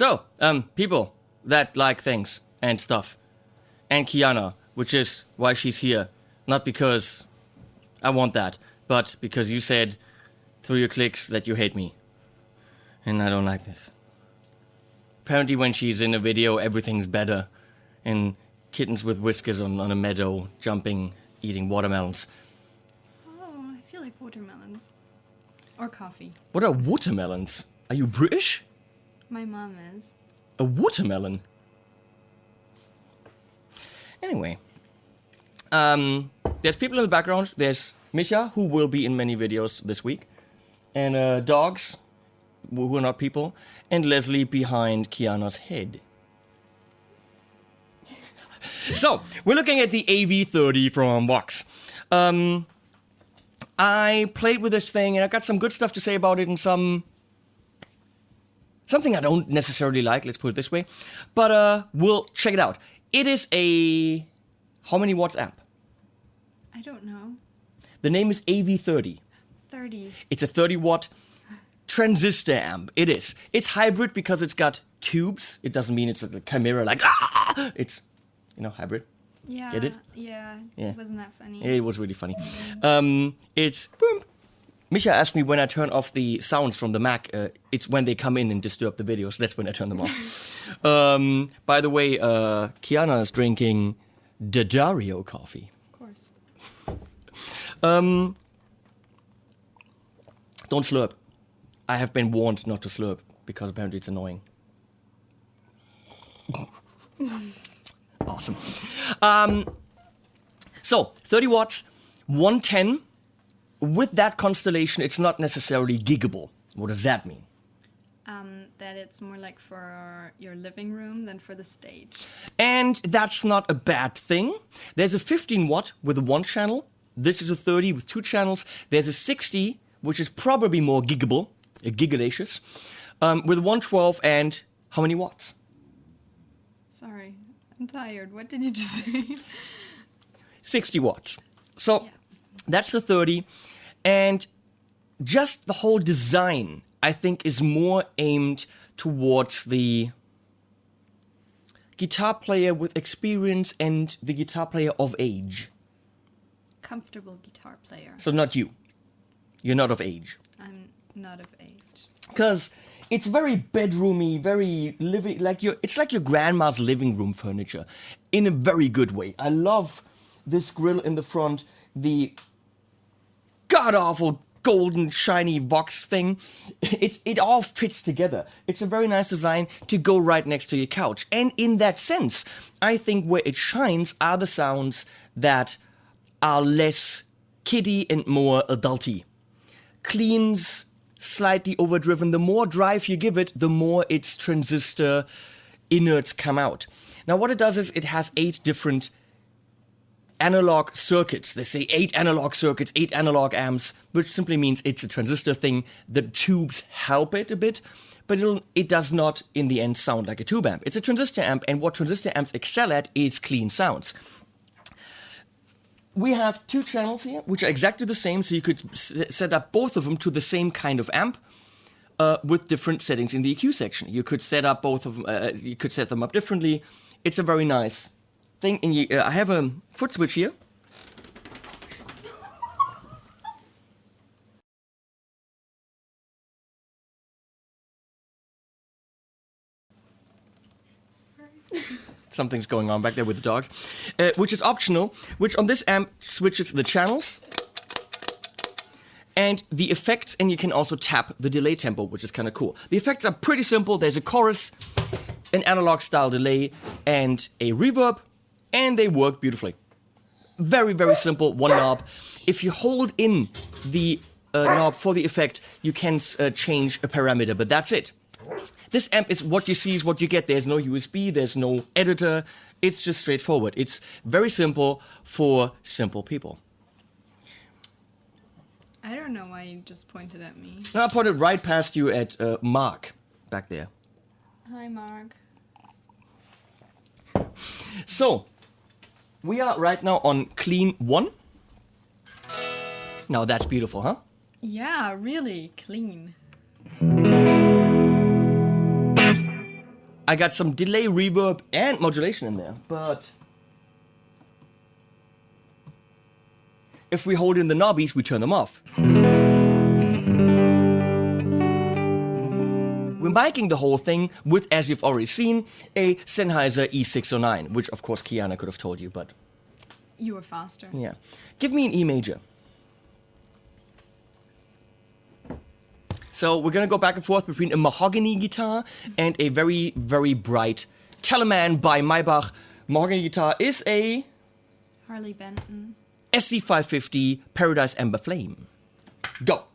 So, people that like things and stuff. And Kiana, which is why she's here. Not because I want that, but because you said through your clicks that you hate me. And I don't like this. Apparently when she's in a video, everything's better. And kittens with whiskers on a meadow, jumping, eating watermelons. Oh, I feel like watermelons. Or coffee. What are watermelons? Are you British? My mom is. A watermelon? Anyway. There's people in the background. There's Misha, who will be in many videos this week. And dogs, who are not people. And Leslie behind Kiana's head. So, we're looking at the AV30 from Vox. I played with this thing and I got some good stuff to say about it and something I don't necessarily like, let's put it this way. But we'll check it out. It is a... how many watts amp? I don't know. The name is AV30. 30. It's a 30 watt transistor amp. It is. It's hybrid because it's got tubes. It doesn't mean it's a chimera like... ah! It's, hybrid. Yeah. Get it? Yeah. Wasn't that funny? It was really funny. It's... boom. Misha asked me when I turn off the sounds from the Mac, it's when they come in and disturb the videos. That's when I turn them off. By the way, Kiana is drinking Daddario coffee. Of course. Don't slurp. I have been warned not to slurp because apparently it's annoying. Awesome. So, 30 watts, 110. With that constellation, it's not necessarily giggable. What does that mean? That it's more like for your living room than for the stage. And that's not a bad thing. There's a 15 watt with a 1 channel. This is a 30 with 2 channels. There's a 60, which is probably more giggable, giggalacious, with 112 and how many watts? Sorry, I'm tired. What did you just say? 60 watts. So that's the 30. And just the whole design, I think, is more aimed towards the guitar player with experience and the guitar player of age. Comfortable guitar player. So not you. You're not of age. I'm not of age. Because it's very bedroomy, very living, it's like your grandma's living room furniture in a very good way. I love this grill in the front, the god-awful golden shiny Vox thing. It all fits together. It's a very nice design to go right next to your couch. And in that sense, I think where it shines are the sounds that are less kiddie and more adulty. Cleans, slightly overdriven. The more drive you give it, the more its transistor innards come out. Now what it does is it has 8 different analog circuits. They say 8 analog circuits, 8 analog amps, which simply means it's a transistor thing. The tubes help it a bit, but it does not, in the end, sound like a tube amp. It's a transistor amp, and what transistor amps excel at is clean sounds. We have 2 channels here, which are exactly the same, so you could set up both of them to the same kind of amp with different settings in the EQ section. You could set up both of them, you could set them up differently. It's a very nice thing. And I have a foot switch here. Something's going on back there with the dogs. Which is optional, which on this amp switches the channels and the effects, and you can also tap the delay tempo, which is kind of cool. The effects are pretty simple. There's a chorus, an analog style delay, and a reverb, and they work beautifully. Very, very simple, one knob. If you hold in the knob for the effect, you can change a parameter, but that's it. This amp is what you see is what you get. There's no USB, there's no editor. It's just straightforward. It's very simple for simple people. I don't know why you just pointed at me. Now I put it right past you at Mark, back there. Hi, Mark. So, we are right now on clean 1. Now that's beautiful, huh? Yeah, really clean. I got some delay, reverb, and modulation in there, but if we hold in the knobbies, we turn them off. We're miking the whole thing with, as you've already seen, a Sennheiser E609, which of course Kiana could have told you, but... You were faster. Yeah. Give me an E major. So we're gonna go back and forth between a mahogany guitar and a very, very bright Thomann by Maybach. Mahogany guitar is a Harley Benton. SC550 Paradise Amber Flame. Go.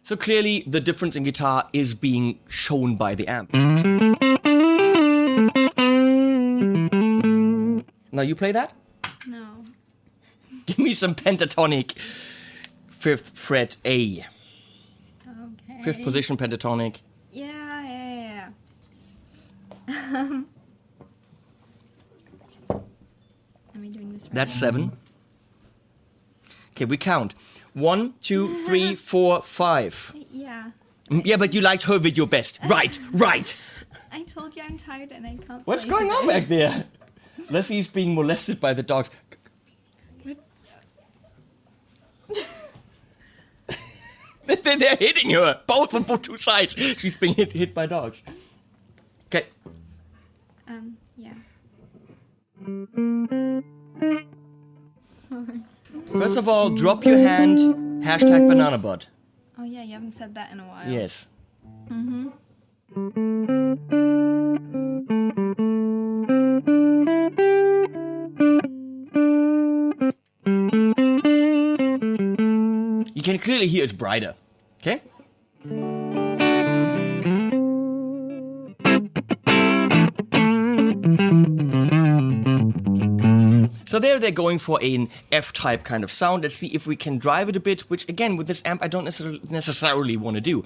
So clearly the difference in guitar is being shown by the amp. Now you play that? No. Give me some pentatonic 5th fret A. Okay. 5th position pentatonic. Yeah. Am I doing this right? That's 7. Okay, we count. 1, 2, 3, 4, 5. Yeah. Yeah, but you liked her video best. Right. I told you I'm tired and I can't. What's play going on today. back there? Leslie's being molested by the dogs. What? They're hitting her, both on both two sides. She's being hit by dogs. Okay. Yeah. First of all, drop your hand. Hashtag banana butt. Oh yeah, you haven't said that in a while. Yes. You can clearly hear it's brighter. Okay? So there they're going for an F-type kind of sound. Let's see if we can drive it a bit, which again, with this amp, I don't necessarily want to do.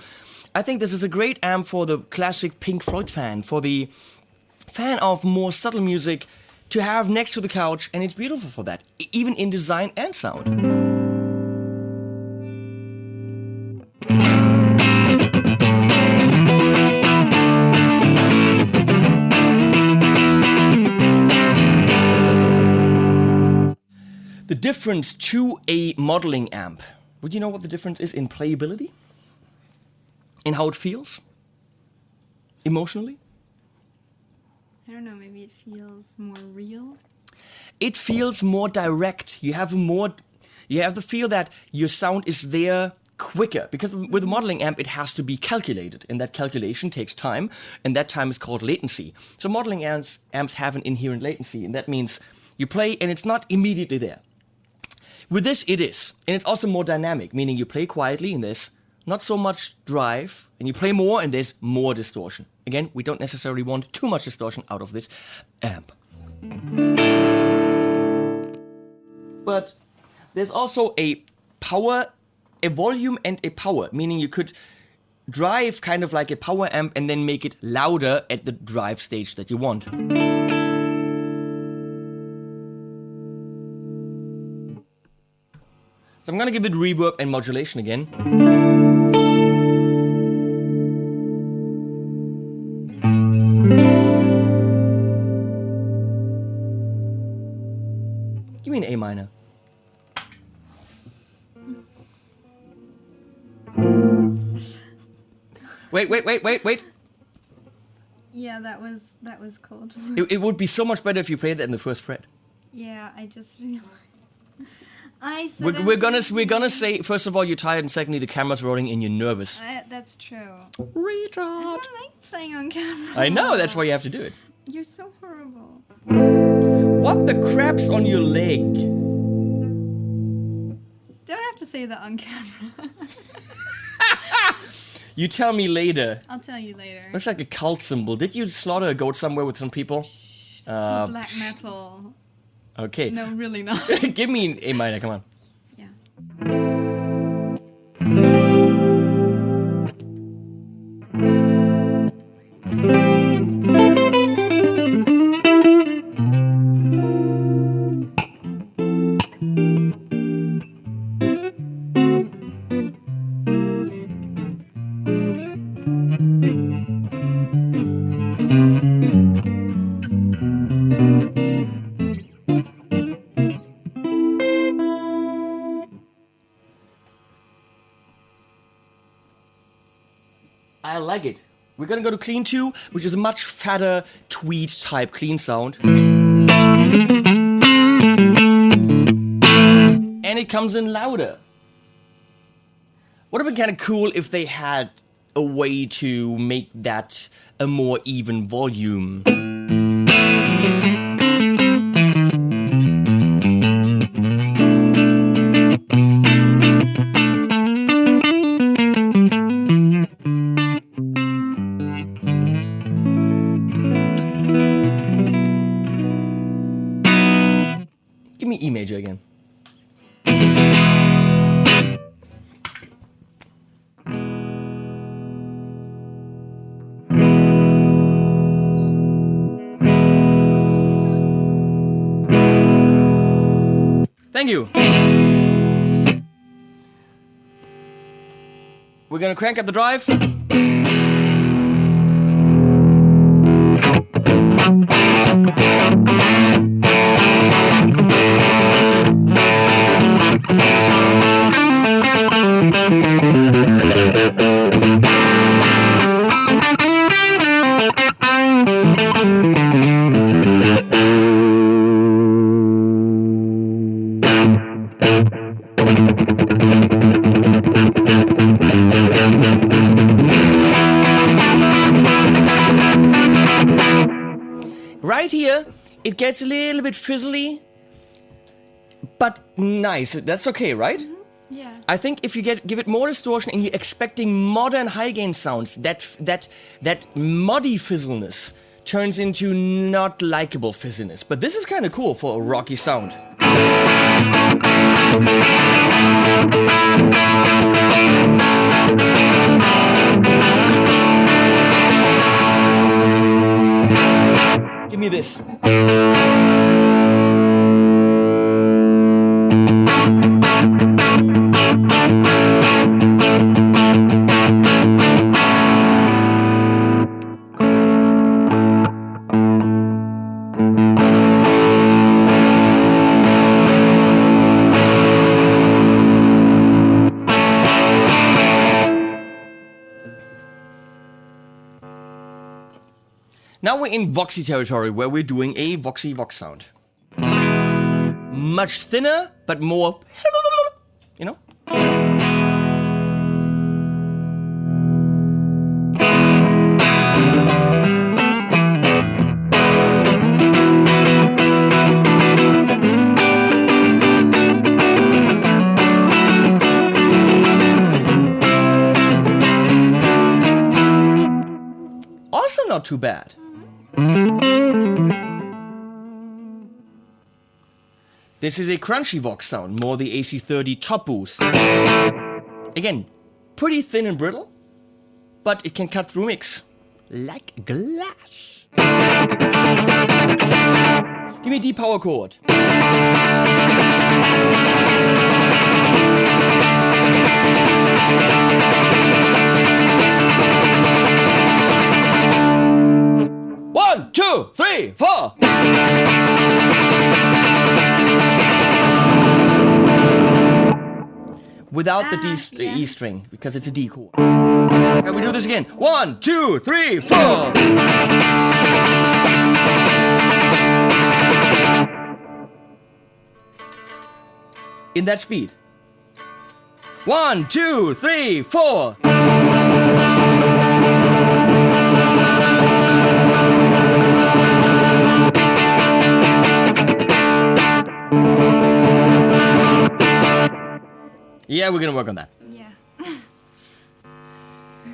I think this is a great amp for the classic Pink Floyd fan, for the fan of more subtle music to have next to the couch, and it's beautiful for that, even in design and sound. The difference to a modeling amp. Would you know what the difference is in playability? In how it feels? Emotionally? I don't know, maybe it feels more real. It feels more direct. You have the feel that your sound is there quicker. Because with a modeling amp, it has to be calculated. And that calculation takes time. And that time is called latency. So modeling amps have an inherent latency. And that means you play and it's not immediately there. With this, it is. And it's also more dynamic, meaning you play quietly and there's not so much drive, and you play more and there's more distortion. Again, we don't necessarily want too much distortion out of this amp. But there's also a power, a volume and a power, meaning you could drive kind of like a power amp and then make it louder at the drive stage that you want. So I'm gonna give it reverb and modulation again. Give me an A minor. Wait. Yeah, that was cold. It would be so much better if you played that in the first fret. Yeah, I just realized. I said We're gonna say, first of all, you're tired, and secondly, the camera's rolling and you're nervous. that's true. I Retard. don't like playing on camera. I know, that's why you have to do it. You're so horrible. What the crap's on your leg? Don't have to say that on camera. You tell me later. I'll tell you later. Looks like a cult symbol. Did you slaughter a goat somewhere with some people? It's so black metal. Okay. No, really not. Give me an A minor, come on. Yeah. I like it. We're gonna go to clean 2, which is a much fatter tweed type clean sound. And it comes in louder. Would have been kind of cool if they had a way to make that a more even volume. Give me E major again. Thank you. We're gonna crank up the drive. Right here, it gets a little bit fizzly, but nice. That's okay, right? Mm-hmm. Yeah. I think if you give it more distortion and you're expecting modern high gain sounds, that muddy fizzleness turns into not likable fizziness. But this is kind of cool for a rocky sound. Give me this. Now we're in Voxy territory, where we're doing a Voxy Vox sound. Much thinner, but more, you know? Also not too bad. This is a crunchy Vox sound, more the AC30 top boost. Again, pretty thin and brittle, but it can cut through mix like glass. Give me a D power chord. One, two, three, four. Without the E string, because it's a D chord. Can we do this again? 1, 2, 3, 4. In that speed. 1, 2, 3, 4. Yeah, we're gonna work on that. Yeah.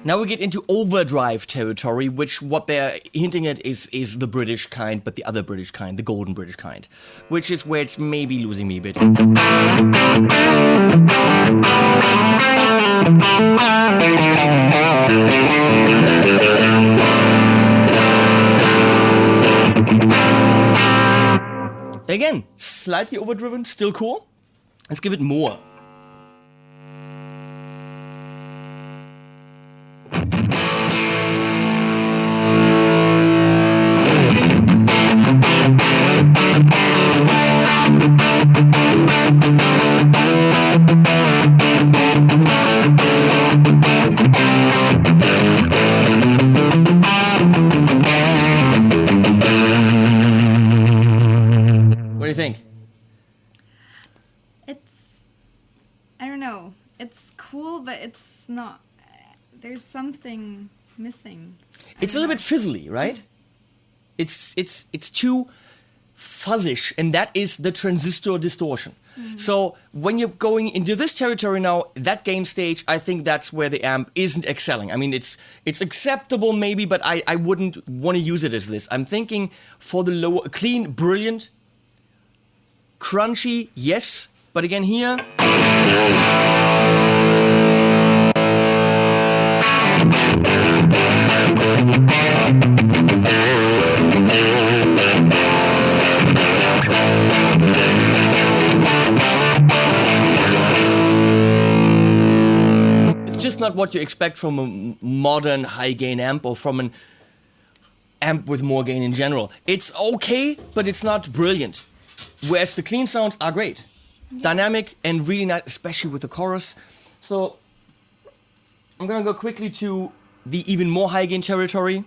Now we get into overdrive territory, which what they're hinting at is the British kind, but the other British kind, the golden British kind, which is where it's maybe losing me a bit. Again, slightly overdriven, still cool. Let's give it more. cool, but it's not. There's something missing. It's a little bit fizzly, right? It's too fuzzish, and that is the transistor distortion. So when you're going into this territory now, that gain stage, I think that's where the amp isn't excelling. I mean, it's acceptable maybe, but I wouldn't want to use it as this. I'm thinking for the lower, clean, brilliant, crunchy, yes, but again here. Just not what you expect from a modern high gain amp or from an amp with more gain in general. It's okay, but it's not brilliant. Whereas the clean sounds are great. Dynamic and really nice, especially with the chorus. So I'm gonna go quickly to the even more high gain territory.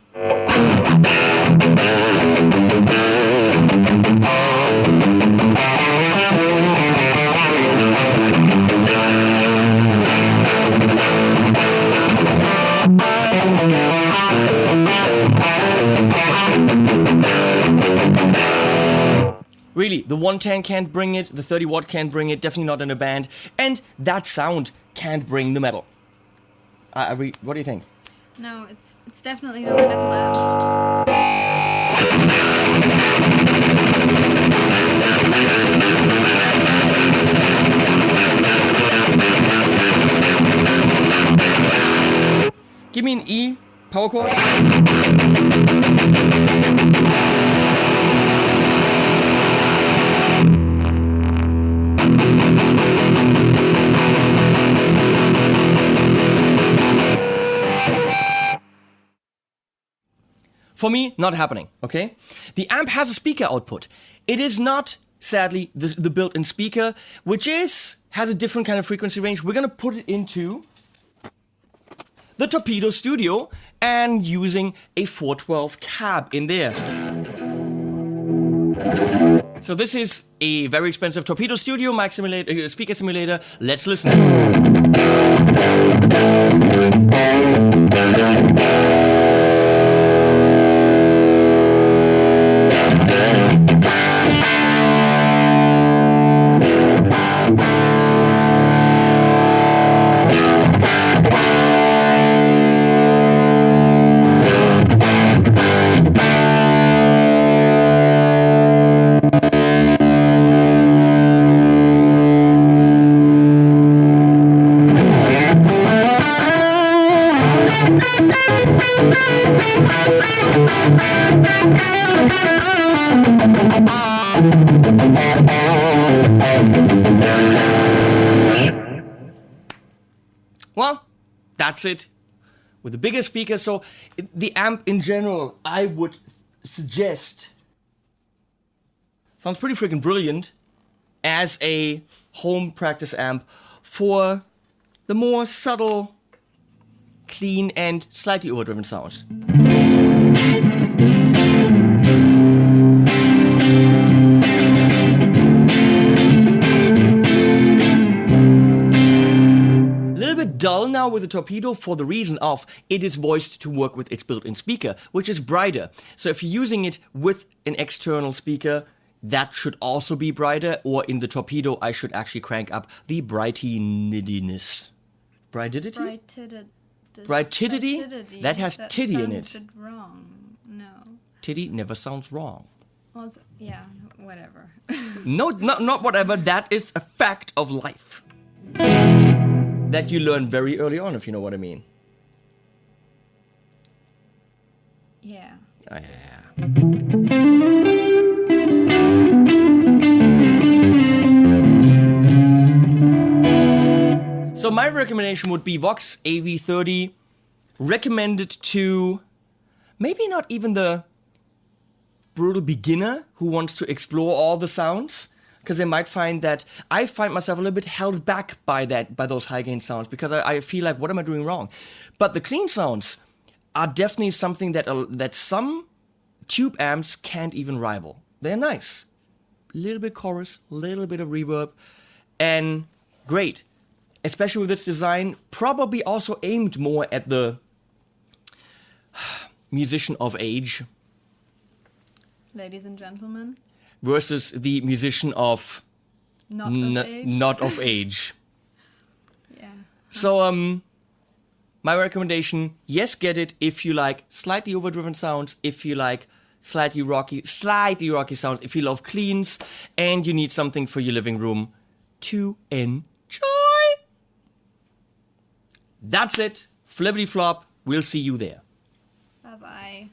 Really, the 110 can't bring it, the 30 watt can't bring it, definitely not in a band, and that sound can't bring the metal. What do you think? No, it's definitely not a metal amp. Give me an E power chord. For me, not happening, okay? The amp has a speaker output. It is not, sadly, the built-in speaker, which has a different kind of frequency range. We're gonna put it into the Torpedo Studio and using a 412 cab in there. So this is a very expensive Torpedo Studio mic simulator, speaker simulator. Let's listen. Well, that's it. With the bigger speaker, so the amp in general, I would suggest, sounds pretty freaking brilliant as a home practice amp for the more subtle, clean, and slightly overdriven sounds. Dull now with the Torpedo for the reason of it is voiced to work with its built-in speaker, which is brighter. So if you're using it with an external speaker, that should also be brighter, or in the Torpedo, I should actually crank up the brightness. Brightidity? Brightidity? That has titty in it. Sounded wrong. No. Titty never sounds wrong. Well, yeah, whatever. No, not whatever. That is a fact of life. That you learn very early on, if you know what I mean. Yeah. Oh, yeah. So my recommendation would be Vox AV30, recommended to maybe not even the brutal beginner who wants to explore all the sounds, because they might find that I find myself a little bit held back by those high gain sounds, because I feel like, what am I doing wrong? But the clean sounds are definitely something that some tube amps can't even rival. They're nice. A little bit chorus, a little bit of reverb, and great. especially with its design, probably also aimed more at the musician of age Ladies and gentlemen, versus the musician of not of age. not of age. Yeah. So, my recommendation, yes, get it if you like slightly overdriven sounds, if you like slightly rocky sounds, if you love cleans, and you need something for your living room to enjoy. That's it. Flippity flop. We'll see you there. Bye-bye.